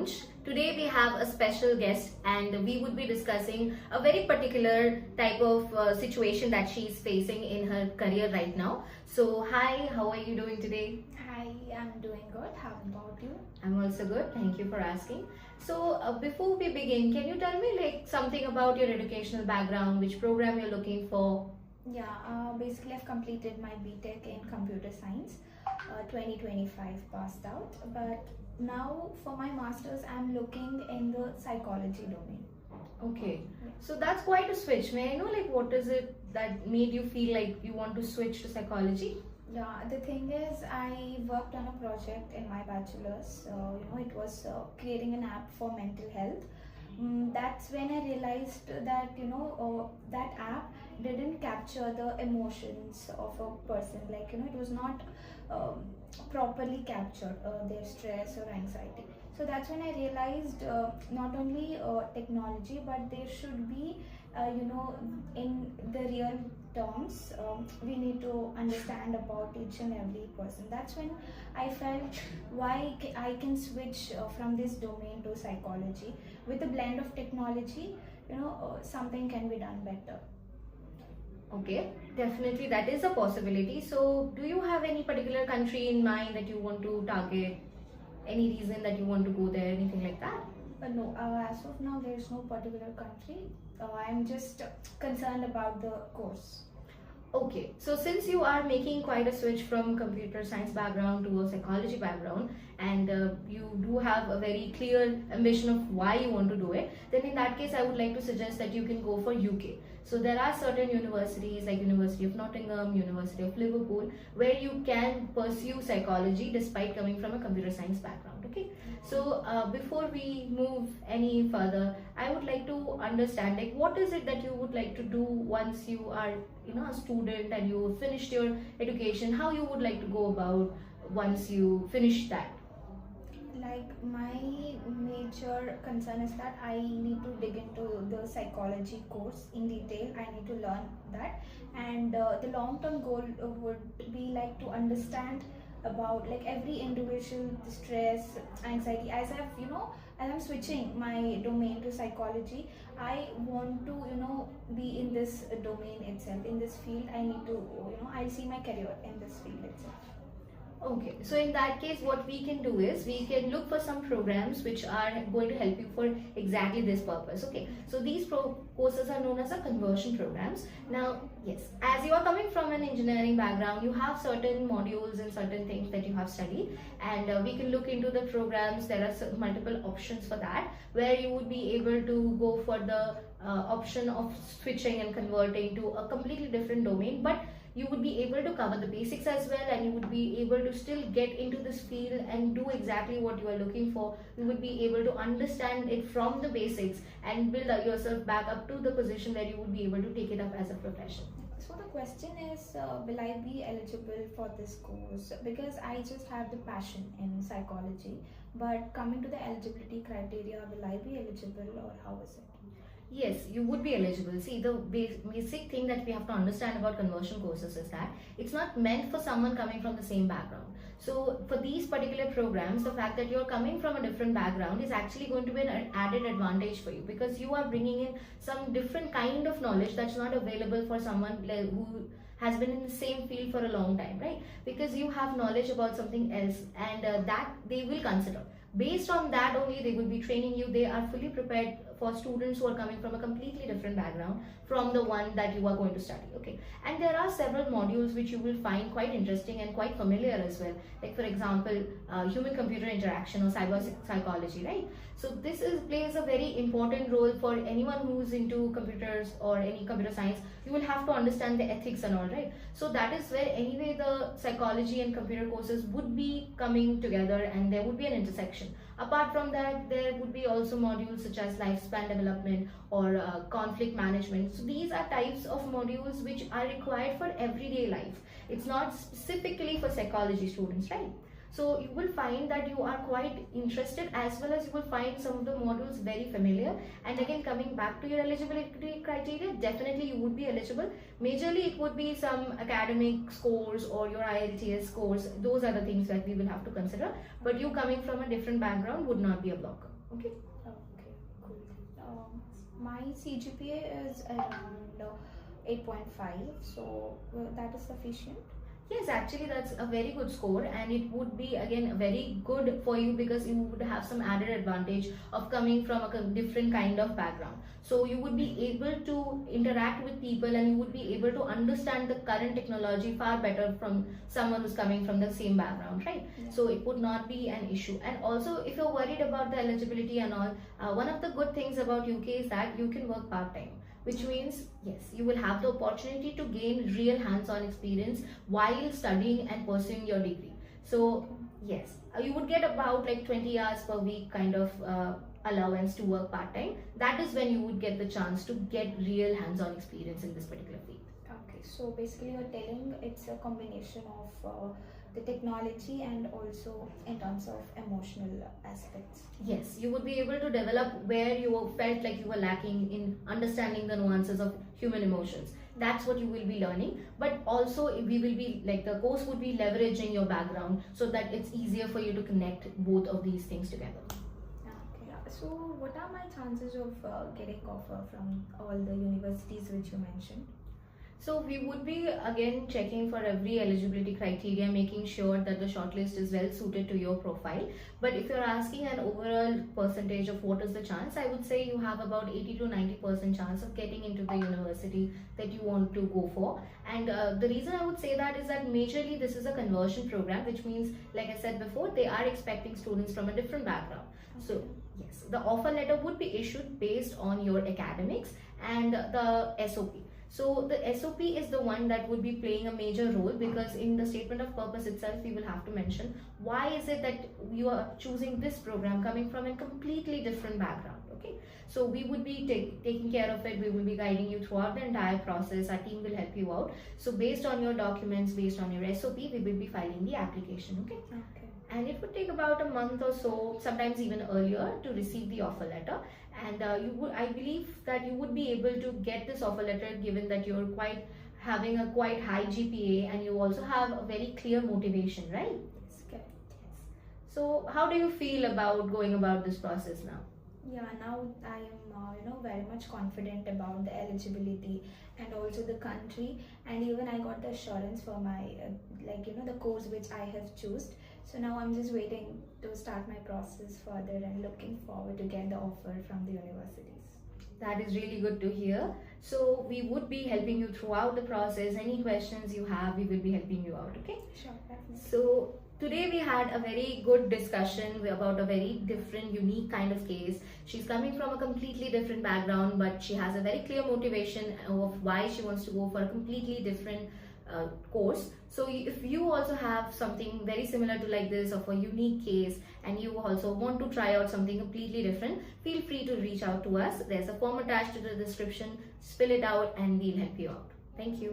launch. Today we have a special guest and we would be discussing a very particular type of situation that she is facing in her career right now. So hi, how are you doing today? Hi, I'm doing good. How about you? I'm also good. Thank you for asking. So before we begin, can you tell me like something about your educational background, which program you're looking for? Basically I've completed my BTech in Computer Science, 2025 passed out. But now for my masters, I'm looking in the psychology domain. Okay, so that's quite a switch. May I know like what is it that made you feel like you want to switch to psychology? Yeah, the thing is, I worked on a project in my bachelor's. It was creating an app for mental health. That's when I realized that that app didn't capture the emotions of a person. It was not properly captured their stress or anxiety. So that's when I realized not only technology, but there should be in the real terms, we need to understand about each and every person. That's when I felt I can switch from this domain to psychology. With a blend of technology, something can be done better. Okay, definitely that is a possibility. So do you have any particular country in mind that you want to target? Any reason that you want to go there, anything like that? No, as of now, there is no particular country. I'm just concerned about the course. Okay, so since you are making quite a switch from computer science background to a psychology background, and you do have a very clear ambition of why you want to do it, then in that case I would like to suggest that you can go for UK. So there are certain universities like University of Nottingham, University of Liverpool, where you can pursue psychology despite coming from a computer science background. Okay, so before we move any further, I would like to understand like what is it that you would like to do once you are a student and you finished your education. How you would like to go about once you finish that? Like, my major concern is that I need to dig into the psychology course in detail. I need to learn that, and the long-term goal would be like to understand about like every individual stress, anxiety. As I'm switching my domain to psychology, I want to be in this domain itself, in this field. I need to I see my career in this field itself. Okay, so in that case, what we can do is we can look for some programs which are going to help you for exactly this purpose. Okay, so these courses are known as a conversion programs. Now, yes, as you are coming from an engineering background, you have certain modules and certain things that you have studied, and we can look into the programs. There are multiple options for that, where you would be able to go for the option of switching and converting to a completely different domain, but you would be able to cover the basics as well, and you would be able to still get into this field and do exactly what you are looking for. You would be able to understand it from the basics and build yourself back up to the position where you would be able to take it up as a profession. So the question is, will I be eligible for this course? Because I just have the passion in psychology, but coming to the eligibility criteria, will I be eligible or how is it? Yes, you would be eligible. See, the basic thing that we have to understand about conversion courses is that it's not meant for someone coming from the same background. So for these particular programs, the fact that you're coming from a different background is actually going to be an added advantage for you, because you are bringing in some different kind of knowledge that's not available for someone who has been in the same field for a long time, right? Because you have knowledge about something else, and that they will consider. Based on that only, they will be training you. They are fully prepared for students who are coming from a completely different background from the one that you are going to study. Okay, and there are several modules which you will find quite interesting and quite familiar as well, like for example human computer interaction or cyber psychology, right? So this plays a very important role for anyone who's into computers or any computer science. You will have to understand the ethics and all, right? So that is where anyway the psychology and computer courses would be coming together, and there would be an intersection. Apart from that, there would be also modules such as lifespan development or conflict management. So these are types of modules which are required for everyday life. It's not specifically for psychology students, right? So you will find that you are quite interested, as well as you will find some of the modules very familiar. And again, coming back to your eligibility criteria, definitely you would be eligible. Majorly it would be some academic scores or your IELTS scores. Those are the things that we will have to consider. But you coming from a different background would not be a blocker. Okay. Okay, cool. My CGPA is around 8.5, so that is sufficient. Yes, actually, that's a very good score, and it would be again very good for you because you would have some added advantage of coming from a different kind of background. So, you would be able to interact with people and you would be able to understand the current technology far better from someone who's coming from the same background, right? Yeah. So, it would not be an issue. And also, if you're worried about the eligibility and all, one of the good things about UK is that you can work part time, which means yes, you will have the opportunity to gain real hands-on experience while studying and pursuing your degree. So yes, you would get about like 20 hours per week kind of allowance to work part-time. That is when you would get the chance to get real hands-on experience in this particular field. Okay, so basically you're telling it's a combination of the technology and also in terms of emotional aspects. Yes, you would be able to develop where you felt like you were lacking in understanding the nuances of human emotions. That's what you will be learning, but also we will be like the course would be leveraging your background so that it's easier for you to connect both of these things together. Okay, so what are my chances of getting offer from all the universities which you mentioned? So we would be again checking for every eligibility criteria, making sure that the shortlist is well suited to your profile. But if you're asking an overall percentage of what is the chance, I would say you have about 80 to 90% chance of getting into the university that you want to go for. And the reason I would say that is that majorly this is a conversion program, which means, like I said before, they are expecting students from a different background. So yes, the offer letter would be issued based on your academics and the SOP. So the SOP is the one that would be playing a major role, because in the statement of purpose itself, we will have to mention why is it that you are choosing this program coming from a completely different background. Okay, so we would be taking care of it. We will be guiding you throughout the entire process. Our team will help you out. So based on your documents, based on your SOP, we will be filing the application. Okay. Okay. And it would take about a month or so, sometimes even earlier, to receive the offer letter. And I believe that you would be able to get this offer letter given that you're having a quite high GPA and you also have a very clear motivation, right? Yes, correct. Yes. So how do you feel about going about this process now? Yeah, now I am very much confident about the eligibility and also the country, and even I got the assurance for my the course which I have chosen. So now I'm just waiting to start my process further and looking forward to get the offer from the universities. That is really good to hear. So we would be helping you throughout the process. Any questions you have, we will be helping you out. Okay. Sure, definitely. So today we had a very good discussion about a very different, unique kind of case. She's coming from a completely different background, but she has a very clear motivation of why she wants to go for a completely different course. So if you also have something very similar to like this of a unique case and you also want to try out something completely different, feel free to reach out to us. There's a form attached to the description. Fill it out and we'll help you out. Thank you.